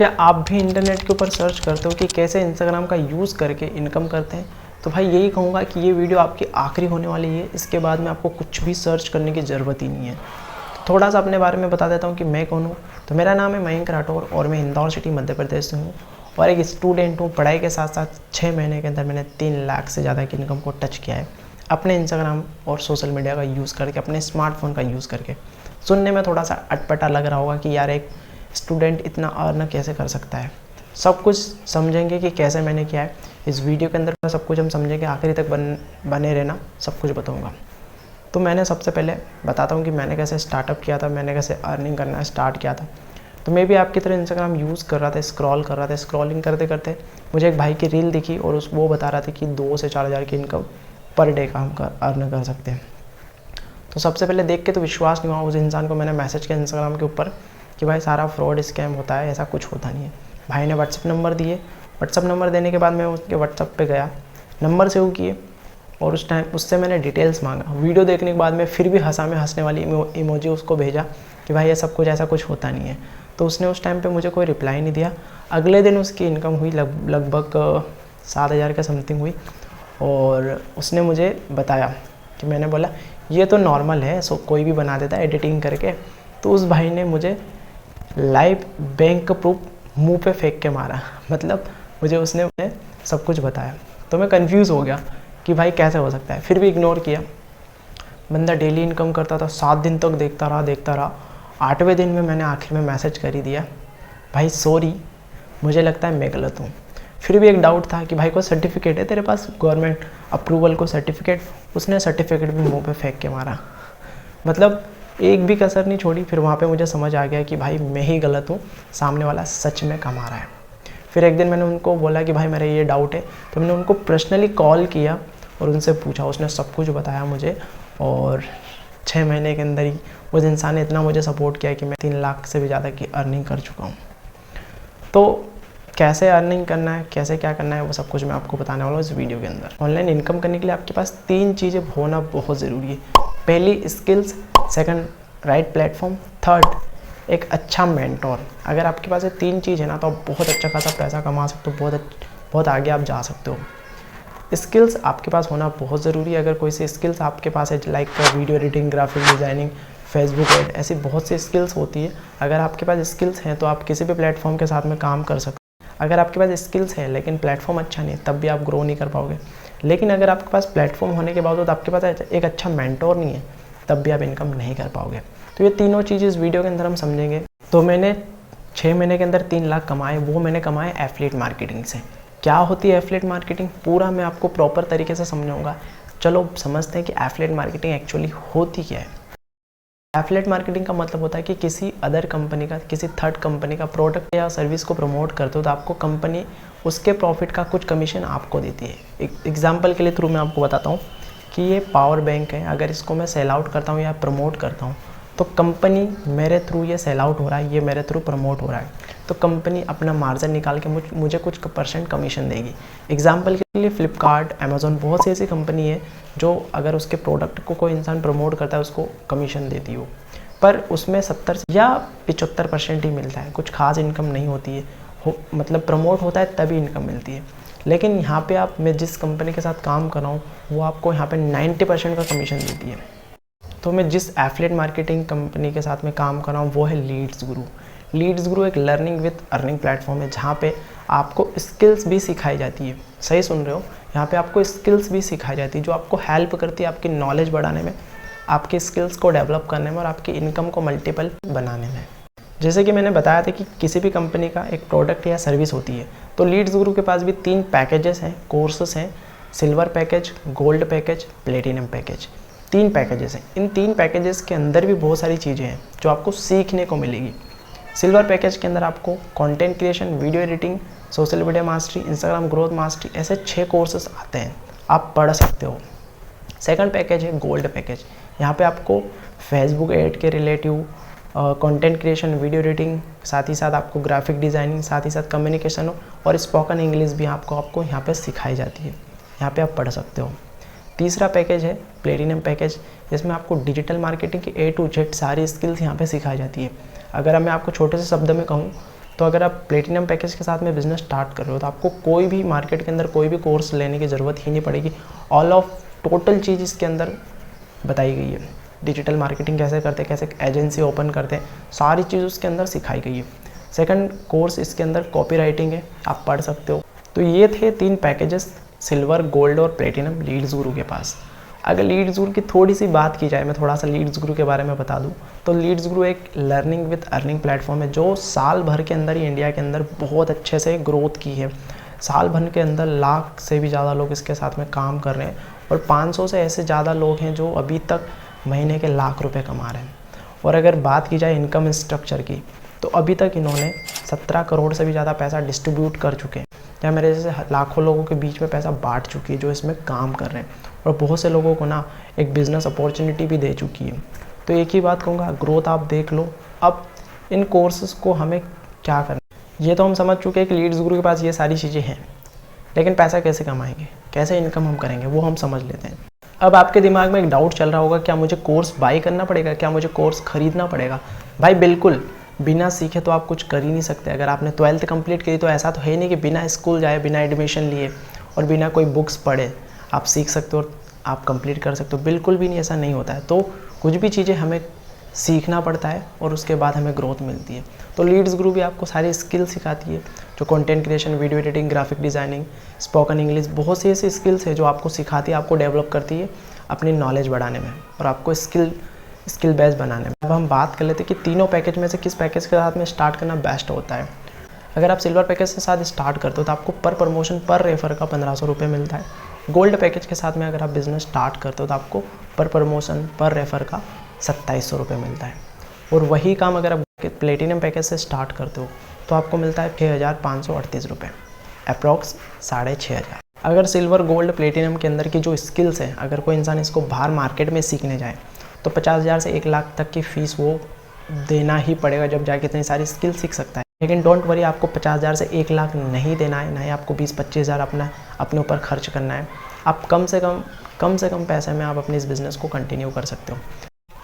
क्या आप भी इंटरनेट के ऊपर सर्च करते हो कि कैसे इंस्टाग्राम का यूज़ करके इनकम करते हैं? तो भाई यही कहूँगा कि ये वीडियो आपकी आखिरी होने वाली है। इसके बाद में आपको कुछ भी सर्च करने की ज़रूरत ही नहीं है। तो थोड़ा सा अपने बारे में बता देता हूँ कि मैं कौन हूँ। तो मेरा नाम है मयंक राठौर और मैं इंदौर सिटी मध्य प्रदेश से हूँ और एक स्टूडेंट हूँ। पढ़ाई के साथ साथ 6 महीने के अंदर मैंने 3 लाख से ज़्यादा की इनकम को टच किया है अपने इंस्टाग्राम और सोशल मीडिया का यूज़ करके, अपने स्मार्टफोन का यूज़ करके। सुनने में थोड़ा सा अटपटा लग रहा होगा कि यार एक स्टूडेंट इतना अर्न कैसे कर सकता है। सब कुछ समझेंगे कि कैसे मैंने किया है इस वीडियो के अंदर। सब कुछ हम समझेंगे, आखिरी तक बने रहना, सब कुछ बताऊंगा। तो मैंने सबसे पहले बताता हूँ कि मैंने कैसे स्टार्टअप किया था, मैंने कैसे अर्निंग करना स्टार्ट किया था। तो मैं भी आपकी तरह इंस्टाग्राम यूज़ कर रहा था, स्क्रॉल कर रहा था। स्क्रॉलिंग करते करते मुझे एक भाई की रील दिखी और वो बता रहा था कि 2 से 4 हज़ार की इनकम पर डे का हम अर्न कर सकते हैं। तो सबसे पहले देख के तो विश्वास नहीं हुआ। उस इंसान को मैंने मैसेज किया इंस्टाग्राम के ऊपर कि भाई सारा फ्रॉड स्कैम होता है, ऐसा कुछ होता नहीं है। भाई ने व्हाट्सअप नंबर दिए। व्हाट्सअप नंबर देने के बाद मैं उसके व्हाट्सअप पे गया, नंबर सेव किए और उस टाइम उससे मैंने डिटेल्स मांगा। वीडियो देखने के बाद में फिर भी हंसने वाली इमोजी उसको भेजा कि भाई ये सब कुछ ऐसा कुछ होता नहीं है। तो उसने उस टाइम पे मुझे कोई रिप्लाई नहीं दिया। अगले दिन उसकी इनकम हुई लगभग 7,000 के समथिंग हुई और उसने मुझे बताया कि मैंने बोला ये तो नॉर्मल है, सो कोई भी बना देता है एडिटिंग करके। तो उस भाई ने मुझे लाइव बैंक प्रूफ मुंह पे फेंक के मारा। मतलब उसने सब कुछ बताया। तो मैं कंफ्यूज हो गया कि भाई कैसे हो सकता है। फिर भी इग्नोर किया। बंदा डेली इनकम करता था, 7 दिन तक देखता रहा। 8वें दिन में मैंने आखिर में मैसेज कर ही दिया, भाई सॉरी, मुझे लगता है मैं गलत हूँ। फिर भी एक डाउट था कि भाई को सर्टिफिकेट है तेरे पास, गवर्नमेंट अप्रूवल को सर्टिफिकेट। उसने सर्टिफिकेट भी मुँह पे फेंक के मारा। मतलब एक भी कसर नहीं छोड़ी। फिर वहाँ पे मुझे समझ आ गया कि भाई मैं ही गलत हूँ, सामने वाला सच में कमा रहा है। फिर एक दिन मैंने उनको बोला कि भाई मेरा ये डाउट है। तो मैंने उनको पर्सनली कॉल किया और उनसे पूछा। उसने सब कुछ बताया मुझे और 6 महीने के अंदर ही उस इंसान ने इतना मुझे सपोर्ट किया कि मैं 3 लाख से भी ज़्यादा की अर्निंग कर चुका हूँ। तो कैसे अर्निंग करना है, कैसे क्या करना है, वो सब कुछ मैं आपको बताने वाला हूँ इस वीडियो के अंदर। ऑनलाइन इनकम करने के लिए आपके पास 3 चीज़ें होना बहुत ज़रूरी है। पहली skills, second right platform, third एक अच्छा मेंटोर। अगर आपके पास ये 3 चीज़ है ना तो आप बहुत अच्छा खासा पैसा कमा सकते हो, बहुत आगे आप जा सकते हो। स्किल्स आपके पास होना बहुत ज़रूरी है। अगर कोई सी स्किल्स आपके पास है like video editing, graphic designing, Facebook ad, ऐसी बहुत सी स्किल्स होती है। अगर आपके पास स्किल्स हैं तो आप किसी भी प्लेटफॉर्म के साथ में काम कर सकते हैं। अगर आपके पास स्किल्स है लेकिन प्लेटफॉर्म अच्छा नहीं, तब भी आप ग्रो नहीं कर पाओगे। लेकिन अगर आपके पास प्लेटफॉर्म होने के बावजूद आपके पास एक अच्छा मेंटोर नहीं है, तब भी आप इनकम नहीं कर पाओगे। तो ये तीनों चीज़ इस वीडियो के अंदर हम समझेंगे। तो मैंने 6 महीने के अंदर 3 लाख कमाए। वो मैंने कमाए एफिलिएट मार्केटिंग से। क्या होती है एफिलिएट मार्केटिंग, पूरा मैं आपको प्रॉपर तरीके से समझाऊंगा। चलो समझते हैं कि एफिलिएट मार्केटिंग एक्चुअली होती क्या है। एफिलिएट मार्केटिंग का मतलब होता है कि किसी अदर कंपनी का, किसी थर्ड कंपनी का प्रोडक्ट या सर्विस को प्रमोट करते हो तो आपको कंपनी उसके प्रॉफिट का कुछ कमीशन आपको देती है। एक एग्जाम्पल के लिए थ्रू मैं आपको बताता हूँ कि ये पावर बैंक है। अगर इसको मैं सेल आउट करता हूँ या प्रमोट करता हूँ तो कंपनी मेरे थ्रू ये सेल आउट हो रहा है, ये मेरे थ्रू प्रमोट हो रहा है, तो कंपनी अपना मार्जिन निकाल के मुझे कुछ % कमीशन देगी। एग्जाम्पल के लिए फ्लिपकार्ट, अमेज़ॉन, बहुत सी ऐसी कंपनी है जो अगर उसके प्रोडक्ट को कोई इंसान प्रमोट करता है उसको कमीशन देती हो, पर उसमें 70 या 75% ही मिलता है। कुछ खास इनकम नहीं होती है। मतलब प्रमोट होता है तभी इनकम मिलती है। लेकिन यहाँ पे मैं जिस कंपनी के साथ काम कर रहा हूँ वो आपको यहाँ पे 90% का कमीशन देती है। तो मैं जिस एफिलिएट मार्केटिंग कंपनी के साथ में काम कर रहा हूँ वो है लीड्स गुरु। लीड्स गुरु एक लर्निंग विद अर्निंग प्लेटफॉर्म है जहाँ पे आपको स्किल्स भी सिखाई जाती है। सही सुन रहे हो, यहाँ पे आपको स्किल्स भी सिखाई जाती है जो आपको हेल्प करती है आपकी नॉलेज बढ़ाने में, आपके स्किल्स को डेवलप करने में और आपकी इनकम को मल्टीपल बनाने में। जैसे कि मैंने बताया था कि किसी भी कंपनी का एक प्रोडक्ट या सर्विस होती है, तो लीड्स गुरु के पास भी 3 पैकेजेस हैं, कोर्सेस हैं, silver package, gold package, platinum package. 3 packages हैं। इन 3 पैकेजेस के अंदर भी बहुत सारी चीज़ें हैं जो आपको सीखने को मिलेगी। सिल्वर पैकेज के अंदर आपको content creation, video editing, social media mastery, Instagram growth mastery, ऐसे 6 कोर्सेस आते हैं, आप पढ़ सकते हो। सेकंड पैकेज है गोल्ड पैकेज। यहाँ पे आपको फेसबुक एड के relative content creation, video editing, साथ ही साथ आपको ग्राफिक डिज़ाइनिंग, साथ ही साथ कम्युनिकेशन और स्पोकन इंग्लिश भी आपको यहाँ पे सिखाई जाती है। यहाँ पे आप पढ़ सकते हो। तीसरा पैकेज है प्लेटिनम पैकेज, जिसमें आपको डिजिटल मार्केटिंग की A to Z सारी स्किल्स यहाँ पे सिखाई जाती है। अगर मैं आपको छोटे से शब्द में कहूँ तो अगर आप प्लेटिनम पैकेज के साथ में बिज़नेस स्टार्ट कर रहे हो तो आपको कोई भी मार्केट के अंदर कोई भी कोर्स लेने की ज़रूरत ही नहीं पड़ेगी। ऑल ऑफ टोटल चीज़ इसके अंदर बताई गई है। डिजिटल मार्केटिंग कैसे करते हैं, कैसे एजेंसी ओपन करते हैं, सारी चीज़ उसके अंदर सिखाई गई है। सेकंड कोर्स इसके अंदर कॉपी राइटिंग है, आप पढ़ सकते हो। तो ये थे 3 पैकेजेस, सिल्वर, गोल्ड और प्लेटिनम लीड्स गुरु के पास। अगर लीड्स गुरु की थोड़ी सी बात की जाए, मैं थोड़ा सा लीड्स गुरु के बारे में बता दूं, तो लीड्स गुरु एक लर्निंग विद अर्निंग प्लेटफॉर्म है जो साल भर के अंदर ही इंडिया के अंदर बहुत अच्छे से ग्रोथ की है। साल भर के अंदर लाख से भी ज़्यादा लोग इसके साथ में काम कर रहे हैं और 500 से ऐसे ज़्यादा लोग हैं जो अभी तक महीने के लाख रुपए कमा रहे हैं। और अगर बात की जाए इनकम स्ट्रक्चर की, तो अभी तक इन्होंने 17 करोड़ से भी ज़्यादा पैसा डिस्ट्रीब्यूट कर चुके हैं, या मेरे जैसे लाखों लोगों के बीच में पैसा बांट चुकी है जो इसमें काम कर रहे हैं, और बहुत से लोगों को ना एक बिज़नेस अपॉर्चुनिटी भी दे चुकी है। तो एक ही बात कहूँगा, ग्रोथ आप देख लो। अब इन कोर्सेज़ को हमें क्या करना, ये तो हम समझ चुके हैं कि लीड्स गुरु के पास ये सारी चीज़ें हैं, लेकिन पैसा कैसे कमाएंगे, कैसे इनकम हम करेंगे, वो हम समझ लेते हैं। अब आपके दिमाग में एक डाउट चल रहा होगा, क्या मुझे कोर्स बाय करना पड़ेगा, क्या मुझे कोर्स खरीदना पड़ेगा? भाई बिल्कुल, बिना सीखे तो आप कुछ कर ही नहीं सकते। अगर आपने 12th कंप्लीट की तो ऐसा तो है नहीं कि बिना स्कूल जाए, बिना एडमिशन लिए और बिना कोई बुक्स पढ़े आप सीख सकते हो और आप कंप्लीट कर सकते हो। बिल्कुल भी नहीं, ऐसा नहीं होता है। तो कुछ भी चीज़ें हमें सीखना पड़ता है और उसके बाद हमें ग्रोथ मिलती है। तो लीड्स गुरु भी आपको सारी स्किल सिखाती है, जो content creation, video editing, graphic designing, spoken English, बहुत सी ऐसी स्किल्स है जो आपको सिखाती है, आपको डेवलप करती है अपनी नॉलेज बढ़ाने में और आपको स्किल बेस बनाने में। अब हम बात कर लेते हैं कि तीनों पैकेज में से किस पैकेज के साथ में स्टार्ट करना बेस्ट होता है। अगर आप सिल्वर पैकेज के साथ स्टार्ट करते हो तो आपको पर प्रमोशन, पर रेफर का 1500 रुपये मिलता है। गोल्ड पैकेज के साथ में अगर आप बिज़नेस स्टार्ट करते हो तो आपको पर प्रमोशन, पर रेफर का 2700 रुपये मिलता है। और वही काम अगर आप प्लेटिनम पैकेज से स्टार्ट करते हो तो आपको मिलता है 6538 रुपये, अप्रॉक्स 6500। अगर सिल्वर, गोल्ड, प्लेटिनम के अंदर की जो स्किल्स हैं, अगर कोई इंसान इसको बाहर मार्केट में सीखने जाए तो 50,000 से 1 लाख तक की फ़ीस वो देना ही पड़ेगा, जब जाके इतनी सारी स्किल सीख सकता है। लेकिन डोंट वरी, आपको 50,000 से 1 लाख नहीं देना है, ना ही आपको 20-25 हज़ार अपने ऊपर खर्च करना है। आप कम से कम पैसे में आप अपने इस बिज़नेस को कंटिन्यू कर सकते हो।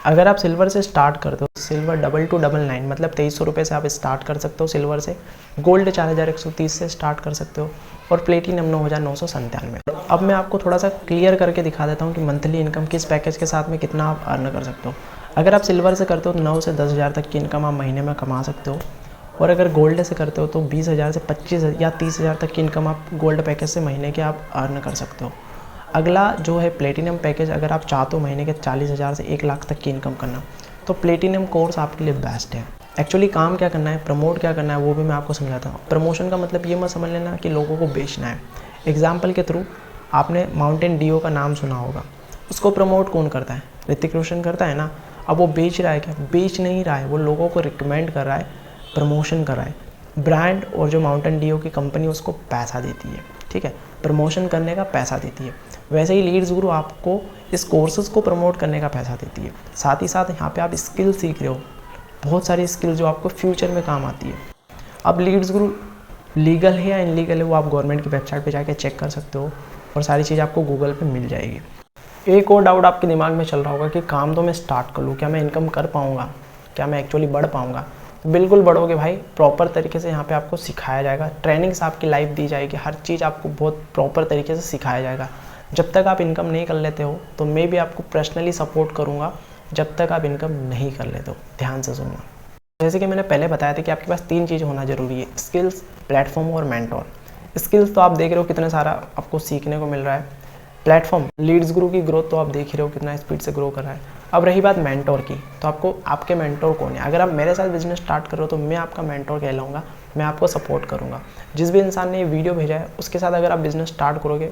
अगर आप सिल्वर से स्टार्ट करते हो, सिल्वर 2299 मतलब 2300 रुपये से आप स्टार्ट कर सकते हो सिल्वर से। गोल्ड 4130 से स्टार्ट कर सकते हो और प्लेटिनम 9997। अब मैं आपको थोड़ा सा क्लियर करके दिखा देता हूँ कि मंथली इनकम किस पैकेज के साथ में कितना आप अर्न कर सकते हो। अगर आप सिल्वर से करते हो तो 9 से 10 हज़ार तक की इनकम आप महीने में कमा सकते हो, और अगर गोल्ड से करते हो तो 20,000 से 25 या 30 हज़ार तक की इनकम आप गोल्ड पैकेज से महीने के आप अर्न कर सकते हो। अगला जो है प्लेटिनम पैकेज, अगर आप चाहते हो महीने के 40,000 से 1 लाख तक की इनकम करना, तो प्लेटिनम कोर्स आपके लिए बेस्ट है। एक्चुअली काम क्या करना है, प्रमोट क्या करना है, वो भी मैं आपको समझाता हूँ। प्रमोशन का मतलब ये मत समझ लेना कि लोगों को बेचना है। एग्जाम्पल के थ्रू, आपने माउंटेन ड्यू का नाम सुना होगा, उसको प्रमोट कौन करता है? ऋतिक रोशन करता है ना। अब वो बेच रहा है क्या? बेच नहीं रहा है, वो लोगों को रिकमेंड कर रहा है, प्रमोशन कर रहा है। ब्रांड और जो माउंटेन ड्यू की कंपनी उसको पैसा देती है, ठीक है, प्रमोशन करने का पैसा देती है। वैसे ही लीड्स गुरु आपको इस कोर्सेज़ को प्रमोट करने का पैसा देती है। साथ ही साथ यहाँ पे आप स्किल सीख रहे हो, बहुत सारी स्किल जो आपको फ्यूचर में काम आती है। अब लीड्स गुरु लीगल है या इनलीगल है वो आप गवर्नमेंट की वेबसाइट पे जाके चेक कर सकते हो, और सारी चीज़ आपको गूगल पे मिल जाएगी। एक और डाउट आपके दिमाग में चल रहा होगा कि काम तो मैं स्टार्ट कर लूँ, क्या मैं इनकम कर पाऊँगा, क्या मैं एक्चुअली बढ़ पाऊँगा? बिल्कुल बढ़ोगे भाई, प्रॉपर तरीके से यहाँ पे आपको सिखाया जाएगा, ट्रेनिंग्स आपकी लाइव दी जाएगी, हर चीज़ आपको बहुत प्रॉपर तरीके से सिखाया जाएगा। जब तक आप इनकम नहीं कर लेते हो तो मैं भी आपको पर्सनली सपोर्ट करूँगा, जब तक आप इनकम नहीं कर लेते हो। ध्यान से सुनना। जैसे कि मैंने पहले बताया था कि आपके पास 3 चीज़ होना ज़रूरी है, स्किल्स, प्लेटफॉर्म और मेंटोर। स्किल्स तो आप देख रहे हो कितना सारा आपको सीखने को मिल रहा है। प्लेटफॉर्म, लीड्स गुरु की ग्रोथ तो आप देख ही रहे हो कितना स्पीड से ग्रो कर रहा है। अब रही बात मेंटोर की, तो आपको आपके मेंटोर कौन है? अगर आप मेरे साथ बिजनेस स्टार्ट कर रहे हो तो मैं आपका मेंटोर कहलाऊंगा, मैं आपको सपोर्ट करूंगा। जिस भी इंसान ने ये वीडियो भेजा है उसके साथ अगर आप बिजनेस स्टार्ट करोगे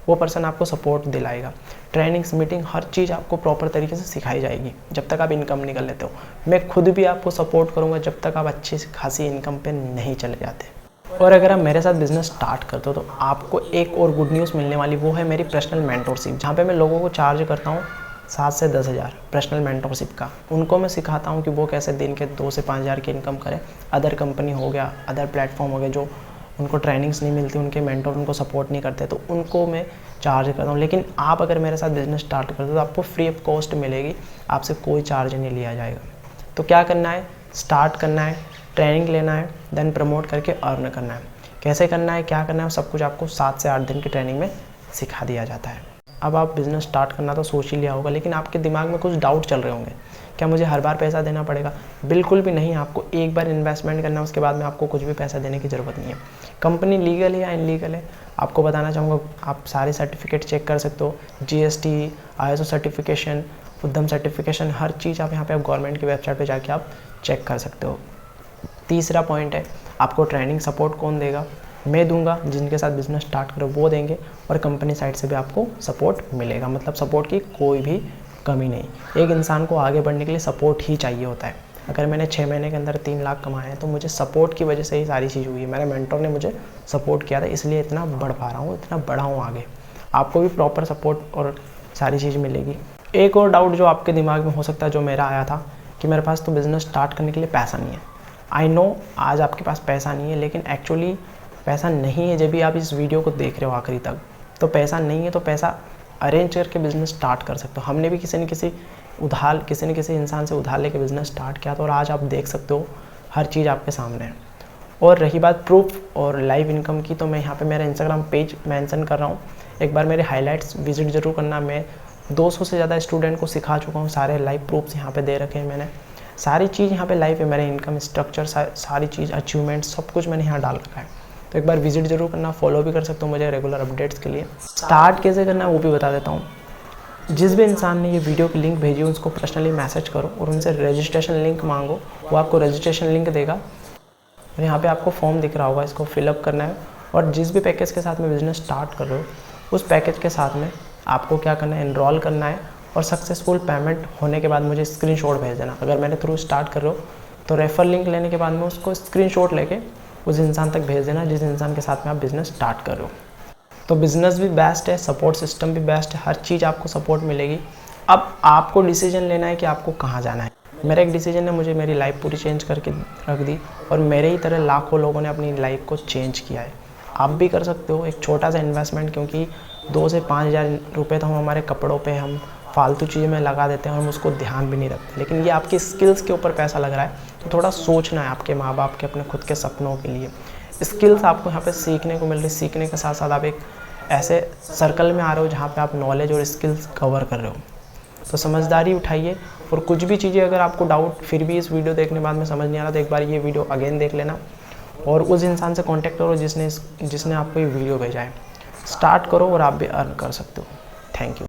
वो पर्सन आपको सपोर्ट दिलाएगा। ट्रेनिंग्स, मीटिंग, हर चीज़ आपको प्रॉपर तरीके से सिखाई जाएगी जब तक आप इनकम नहीं कर लेते हो। मैं खुद भी आपको सपोर्ट करूँगा जब तक आप अच्छी खासी इनकम पे नहीं चले जाते। और अगर आप मेरे साथ बिजनेस स्टार्ट करते हो तो आपको एक और गुड न्यूज़ मिलने वाली, वो है मेरी पर्सनल मेंटोरशिप, जहाँ पे मैं लोगों को चार्ज करता हूँ 7 से 10 हज़ार पर्सनल मेंटोरशिप का। उनको मैं सिखाता हूँ कि वो कैसे दिन के 2 से 5 हज़ार की इनकम करें। अदर कंपनी हो गया, अदर प्लेटफॉर्म हो गए जो उनको ट्रेनिंग्स नहीं मिलती, उनके मेंटोर उनको सपोर्ट नहीं करते, तो उनको मैं चार्ज करता हूँ। लेकिन आप अगर मेरे साथ बिजनेस स्टार्ट करते हो तो आपको फ्री ऑफ कॉस्ट मिलेगी, आपसे कोई चार्ज नहीं लिया जाएगा। तो क्या करना है, स्टार्ट करना है, ट्रेनिंग लेना है, देन प्रमोट करके अर्न करना है। कैसे करना है, क्या करना है, सब कुछ आपको 7 से 8 दिन की ट्रेनिंग में सिखा दिया जाता है। अब आप बिज़नेस स्टार्ट करना तो सोच ही लिया होगा, लेकिन आपके दिमाग में कुछ डाउट चल रहे होंगे, क्या मुझे हर बार पैसा देना पड़ेगा? बिल्कुल भी नहीं, आपको एक बार इन्वेस्टमेंट करना है, उसके बाद में आपको कुछ भी पैसा देने की ज़रूरत नहीं है। कंपनी लीगल है या इनलीगल है, आपको बताना चाहूँगा, आप सारे सर्टिफिकेट चेक कर सकते हो, GST, ISO सर्टिफिकेशन, उद्यम सर्टिफिकेशन, हर चीज़ आप यहाँ पे आप गवर्नमेंट की वेबसाइट पे जाके आप चेक कर सकते हो। तीसरा पॉइंट है, आपको ट्रेनिंग सपोर्ट कौन देगा? मैं दूंगा, जिनके साथ बिज़नेस स्टार्ट करो वो देंगे, और कंपनी साइड से भी आपको सपोर्ट मिलेगा। मतलब सपोर्ट की कोई भी कमी नहीं। एक इंसान को आगे बढ़ने के लिए सपोर्ट ही चाहिए होता है। अगर मैंने 6 महीने के अंदर 3 लाख कमाए हैं तो मुझे सपोर्ट की वजह से ही सारी चीज़ हुई है। मेरे मेंटर ने मुझे सपोर्ट किया था, इसलिए इतना बढ़ पा रहा हूँ, इतना बड़ा हूँ आगे। आपको भी प्रॉपर सपोर्ट और सारी चीज़ मिलेगी। एक और डाउट जो आपके दिमाग में हो सकता है, जो मेरा आया था, कि मेरे पास तो बिज़नेस स्टार्ट करने के लिए पैसा नहीं है। आई नो आज आपके पास पैसा नहीं है, लेकिन एक्चुअली पैसा नहीं है जब भी आप इस वीडियो को देख रहे हो आखिरी तक, तो पैसा नहीं है तो पैसा अरेंज करके बिज़नेस स्टार्ट कर सकते हो। हमने भी किसी न किसी इंसान से उधार लेके बिज़नेस स्टार्ट किया था, और आज आप देख सकते हो हर चीज़ आपके सामने है। और रही बात प्रूफ और लाइव इनकम की, तो मैं यहाँ पे मेरा इंस्टाग्राम पेज मेंशन कर रहा हूँ, एक बार मेरे हाइलाइट्स विजिट ज़रूर करना। मैं 200 से ज़्यादा स्टूडेंट को सिखा चुका हूँ, सारे लाइव प्रूफ्स यहाँ पे दे रखे हैं मैंने, सारी चीज़ यहाँ पे लाइव है। मेरे इनकम स्ट्रक्चर, सारी चीज़, अचीवमेंट, सब कुछ मैंने यहाँ डाल रखा है। तो एक बार विजिट जरूर करना, फॉलो भी कर सकते हो मुझे रेगुलर अपडेट्स के लिए। स्टार्ट कैसे करना है वो भी बता देता हूँ। जिस भी इंसान ने ये वीडियो की लिंक भेजी उसको पर्सनली मैसेज करो और उनसे रजिस्ट्रेशन लिंक मांगो, वो आपको रजिस्ट्रेशन लिंक देगा। और यहाँ पे आपको फॉर्म दिख रहा होगा, इसको फिलअप करना है। और जिस भी पैकेज के साथ में बिज़नेस स्टार्ट कर रहे हो, उस पैकेज के साथ में आपको क्या करना है, एनरोल करना है, और सक्सेसफुल पेमेंट होने के बाद मुझे स्क्रीनशॉट भेज देना। अगर मेरे थ्रू स्टार्ट कर रहे हो तो रेफर लिंक लेने के बाद में उसको स्क्रीनशॉट लेके उस इंसान तक भेज देना जिस इंसान के साथ में आप बिज़नेस स्टार्ट कर रहे हो। तो बिज़नेस भी बेस्ट है, सपोर्ट सिस्टम भी बेस्ट है, हर चीज़ आपको सपोर्ट मिलेगी। अब आपको डिसीजन लेना है कि आपको कहाँ जाना है। मेरा एक डिसीजन ने मुझे मेरी लाइफ पूरी चेंज करके रख दी, और मेरे ही तरह लाखों लोगों ने अपनी लाइफ को चेंज किया है। आप भी कर सकते हो एक छोटा सा इन्वेस्टमेंट, क्योंकि 2 से 5 हज़ार रुपये तो हम हमारे कपड़ों पे, हम फालतू चीज़ों में लगा देते हैं और हम उसको ध्यान भी नहीं रखते। लेकिन ये आपकी स्किल्स के ऊपर पैसा लग रहा है, तो थोड़ा सोचना है आपके माँ बाप के, अपने खुद के सपनों के लिए। स्किल्स आपको यहाँ पे सीखने को मिल रही, सीखने के साथ साथ आप एक ऐसे सर्कल में आ रहे हो जहाँ पे आप नॉलेज और स्किल्स कवर कर रहे हो। तो समझदारी उठाइए, और कुछ भी चीज़ें अगर आपको डाउट फिर भी इस वीडियो देखने बाद में समझ नहीं आ रहा, तो एक बार ये वीडियो अगेन देख लेना, और उस इंसान से कॉन्टैक्ट करो जिसने आपको ये वीडियो भेजा है। स्टार्ट करो और आप भी अर्न कर सकते हो। Thank you.